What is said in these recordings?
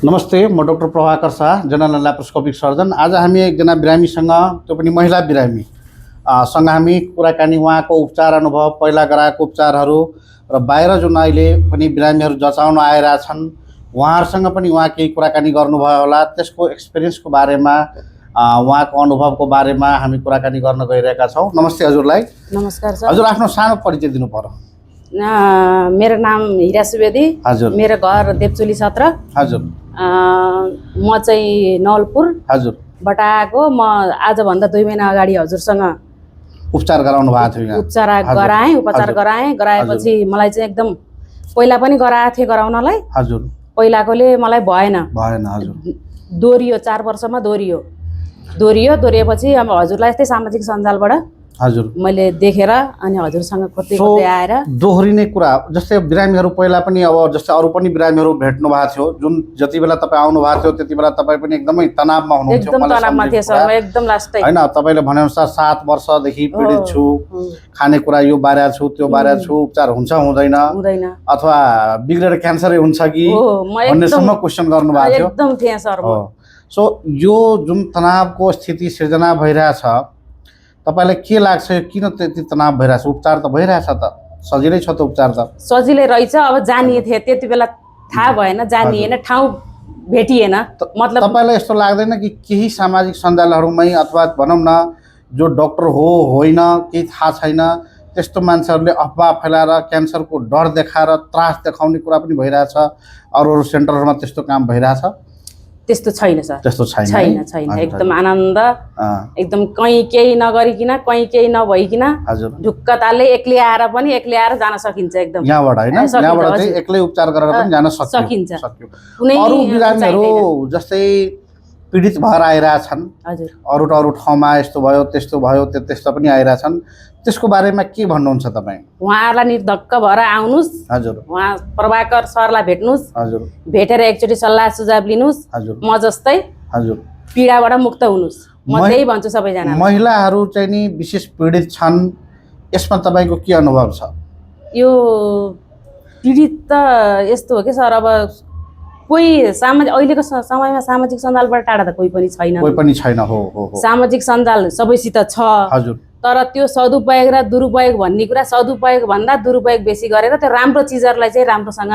नमस्ते, म doctor Prabhakar Shah, general laparoscopic surgeon. आज हामी एकजना बिरामीसँग, त्यो पनि महिला बिरामी सँग हामी कुराकानी उहाँको उपचार अनुभव, पहिला गराएको उपचारहरू र बाहिर जुन अहिले पनि बिरामीहरू जचाउन आइरहेछन् उहाँहरूसँग पनि उहाँ केही कुराकानी गर्नुभयो होला। त्यसको एक्सपिरियन्सको बारेमा, उहाँको अनुभवको बारेमा हामी कुराकानी गर्न गइरहेका छौँ। नमस्ते हजुरलाई। नमस्कार सर। हजुर आफ्नो सानो परिचय दिनु पर्यो। मेरो नाम हिरा सुवेदी। हजुर। मेरो घर देवचुली 17। हजुर। म चाहिँ नवलपुर हजुरबाट आएको। म आजभन्दा 2 महिना अगाडि हजुरसँग उपचार गराउनु भएको थियो। उपचार गराएपछि मलाई चाहिँ एकदम पहिला पनि गराएको थिएँ गराउनलाई। हजुर। पहिलाकोले मलाई भएन। हजुर। दोहोरियो, 4 वर्षमा दोहोरिएपछि अब हजुरलाई यस्तै सामाजिक सञ्जालबाट हजुर मैले देखेर अनि हजुरसँग खोज्दै आएर दोहोरिने कुरा, जस्तै बिरामीहरू पहिला पनि, अब जस्तै अरू पनि बिरामीहरू भेट्नु भएको थियो, जुन जति बेला तपाईँ आउनु भएको थियो त्यति बेला तपाईँ पनि एकदमै तनावमा हुनुहुन्थ्यो। एकदम तनावमा थिएँ सर, म एकदम लास्टै। हैन, तपाईले भनेअनुसार 7 वर्षदेखि पीडित छु, खानेकुरा यो बारे छु, त्यो बारे छु, उपचार हुन्छ हुँदैन अथवा बिग्रेर क्यान्सरै हुन्छ कि भन्नेसम्म क्वेसन गर्नु भएको थियो। एकदम थिएँ सर। सो यो जुन तनावको स्थिति सिर्जना भइरहेछ, तपाईलाई के लाग्छ किन त्यति तनाव भइरहेछ? उपचार त भइरहेछ त, सजिलै छ त उपचार त। सजिलै रहेछ। अब जानिए थिए, त्यति बेला थाहा भएन, जानिएन, ठाउँ भेटिएन। मतलब तपाईलाई यस्तो लाग्दैन कि केही सामाजिक सञ्जालहरूमै अथवा भनौँ न जो डाक्टर हो होइन केही थाहा छैन त्यस्तो मान्छेहरूले अफवाह फैलाएर क्यान्सरको डर देखाएर त्रास देखाउने कुरा पनि भइरहेछ? अरू सेन्टरहरूमा त्यस्तो काम भइरहेछ? त्यस्तो छैन सर। त्यस्तो छैन। एकदम आनन्द, एकदम कहीँ केही नगरिकन, कहीँ केही नभइकन ढुक्क तालले एक्लै आएर जान सकिन्छ। एकदम यहाँबाट हैन, यहाँबाट चाहिँ एक्लै उपचार गरेर पनि जान सकिन्छ। अरू बिरामीहरू जस्तै पीडित भएर आइरहेछन्, अरू ठाउँमा यस्तो भयो त्यस्तो भयो त्यस्तो पनि आइरहेछन्, त्यसको बारेमा के भन्नुहुन्छ तपाईँ? उहाँहरूलाई निर्धक्क भएर आउनुस्। हजुर। उहाँ प्रभाकर सरलाई भेट्नुस्। हजुर। भेटेर एकचोटि सल्लाह सुझाव लिनुस्। हजुर। म जस्तै हजुर पीडाबाट मुक्त हुनुस्। म त्यही भन्छु सबैजना। महिलाहरू चाहिँ नि विशेष पीडित छन्, यसमा तपाईँको के अनुभव छ? यो पीडित त यस्तो हो कि सर, अब कोही अहिलेको समयमा सामाजिक सञ्जालबाट टाढा त कोही पनि छैन। हो। सामाजिक सञ्जाल सबैसित छ। हजुर। तर त्यो सदुपयोग र दुरुपयोग भन्ने कुरा, सदुपयोग भन्दा दुरुपयोग बेसी गरेर त्यो राम्रो चिजहरूलाई चाहिँ राम्रोसँग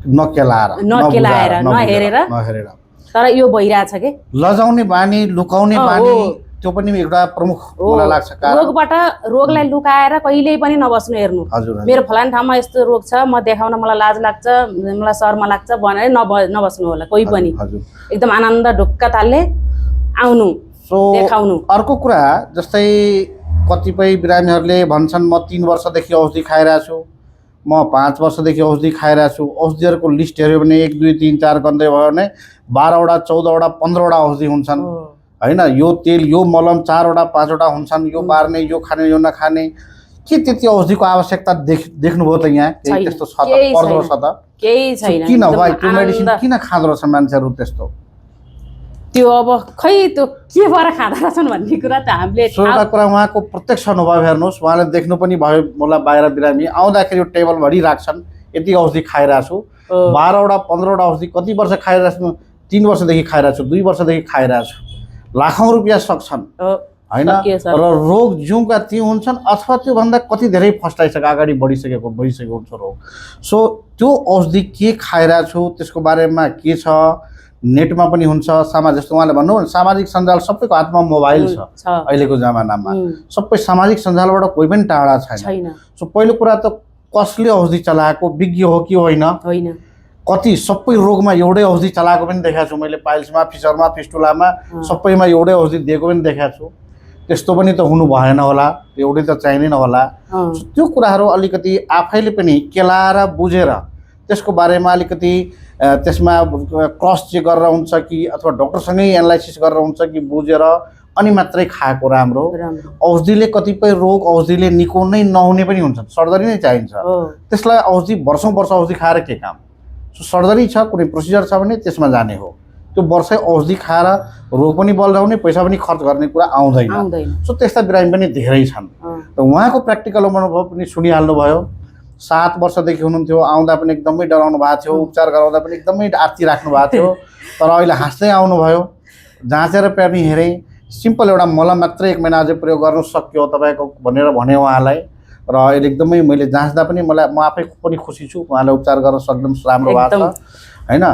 नकेलाएर नहेरेर तर यो भइरहेछ कि लजाउने बानी, लुकाउने बानी, त्यो पनि एउटा प्रमुख मलाई लाग्छ कारण। रोगलाई लुकाएर कहिल्यै पनि नबस्नु। हेर्नु, मेरो फलान ठाउँमा यस्तो रोग छ, म देखाउन मलाई लाज लाग्छ, मलाई शर्म लाग्छ भनेर नबस्नु होला कोही पनि। एकदम आनन्द ढुक्क तालले आउनु, देखाउनु। अर्को कुरा, जस्तै कतिपय बिरामीहरूले भन्छन् म 3 वर्षदेखि औषधि खाइरहेको छु, म 5 वर्षदेखि औषधि खाइरहेको छु। औषधिहरूको लिस्ट हेऱ्यो भने 1 2 3 4 गर्दै भयो भने 12 वटा 14 वटा 15 वटा औषधि हुन्छन् हैन। यो तेल, यो मलम 4 वटा 5 वटा हुन्छन्, यो बार्ने, यो खाने, यो नखाने। के त्यति औषधिको आवश्यकता देख्नुभयो त? यहाँ केही त्यस्तो छ त? पर्दो छ त? केही छैन। किन भाइ त्यो मेडिसिन किन खाँदो रहेछ मान्छेहरू त्यस्तो? त्यो अब खै त्यो के भएर खाँदो रहेछन् भन्ने कुरा त हामीले एउटा कुरा उहाँको प्रत्यक्ष अनुभव हेर्नुहोस्। उहाँले देख्नु पनि भयो, मलाई बाहिर बिरामी आउँदाखेरि यो टेबलभरि राख्छन्, यति औषधि खाइरहेको छु, 12 वटा 15 वटा औषधि कति वर्ष खाइरहेको छु? 3 वर्षदेखि खाइरहेको छु, 2 वर्षदेखि खाइरहेको छु। लाखौँ रुपियाँ सक्छन् हैन, र रोग जिउँका ती हुन्छन् अथवा त्योभन्दा कति धेरै फस्टाइसक्यो, अगाडि बढिसकेको हुन्छ रोग। सो त्यो औषधि के खाइरहेको छु त्यसको बारेमा के छ, नेटमा पनि हुन्छ। जस्तो उहाँले भन्नु सामाजिक सञ्जाल, सबैको हातमा मोबाइल छ अहिलेको जमानामा, सबै सामाजिक सञ्जालबाट कोही पनि टाढा छैन। सो पहिलो कुरा त कसले औषधि चलाएको, विज्ञ हो कि होइन? कति सबै रोगमा एउटै औषधि चलाएको पनि देखाएको छु मैले, पाइल्समा, फिसरमा, फिस्टुलामा सबैमा एउटै औषधि दिएको पनि देखाएको छु। त्यस्तो पनि त हुनु भएन होला, एउटै त चाहिँदैन होला। त्यो कुराहरू अलिकति आफैले पनि केलाएर बुझेर त्यसको बारेमा अलिकति त्यसमा क्रस चेक गरेर हुन्छ कि अथवा डक्टरसँगै एनालाइसिस गरेर हुन्छ कि बुझेर अनि मात्रै खाएको राम्रो। औषधिले कतिपय रोग औषधिले निको नै नहुने पनि हुन्छ, सर्जरी नै चाहिन्छ त्यसलाई। औषधि वर्षौँ औषधि खाएर के काम? सर्जरी छ, कुनै प्रोसिजर छ भने त्यसमा जाने हो। त्यो वर्षै औषधि खाएर रोग पनि बल्झाउने, पैसा पनि खर्च गर्ने कुरा आउँदैन। सो त्यस्ता बिरामी पनि धेरै छन्। र उहाँको प्र्याक्टिकल अनुभव पनि सुनिहाल्नु भयो। 7 वर्षदेखि हुनुहुन्थ्यो, आउँदा पनि एकदमै डराउनु भएको थियो, उपचार गराउँदा पनि एकदमै आर्ती राख्नु भएको थियो, तर अहिले हाँस्दै आउनुभयो। जाँचेर पनि हेरेँ, सिम्पल एउटा मलम मात्रै 1 महिना अझै प्रयोग गर्नु सक्यो तपाईँको भनेर भने उहाँलाई। र अहिले एकदमै मैले जाँच्दा पनि म आफै पनि खुसी छु, उहाँले उपचार गर्न सक्दम राम्रो भएको छ हैन।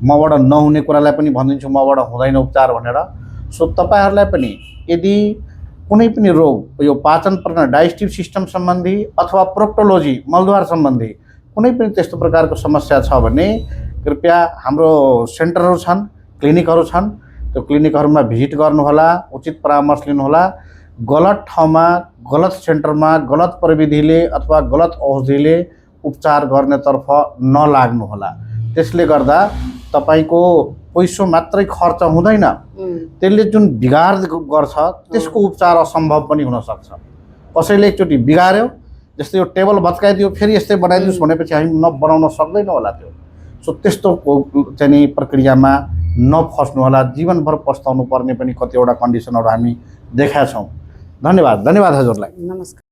मबाट नहुने कुरालाई पनि भनिदिन्छु मबाट हुँदैन उपचार भनेर। सो तपाईँहरूलाई पनि यदि कुनै पनि रोग यो पाचन प्रणाली डाइजेस्टिभ सिस्टम सम्बन्धी अथवा प्रोक्टोलोजी मलद्वार सम्बन्धी कुनै पनि त्यस्तो प्रकारको समस्या छ भने कृपया हाम्रो सेन्टरहरू छन्, क्लिनिकहरू छन्, त्यो क्लिनिकहरूमा भिजिट गर्नुहोला, उचित परामर्श लिनुहोला। गलत ठाउँमा, गलत सेन्टरमा, गलत प्रविधिले अथवा गलत औषधिले उपचार गर्नेतर्फ नलाग्नुहोला। त्यसले गर्दा तपाईँको पैसो मात्रै खर्च हुँदैन, त्यसले जुन बिगार गर्छ त्यसको उपचार असम्भव पनि हुनसक्छ। कसैले एकचोटि बिगार्यो, जस्तै यो टेबल भत्काइदियो फेरि यस्तै बनाइदियोस् भनेपछि हामी बनाउन सक्दैनौँ होला त्यो। सो त्यस्तो चाहिँ नि प्रक्रियामा नफस्नु होला, जीवनभर पस्ताउनु पर्ने पनि कतिवटा कन्डिसनहरू हामी देखाएको छौँ। धन्यवाद हजुरलाई। नमस्कार।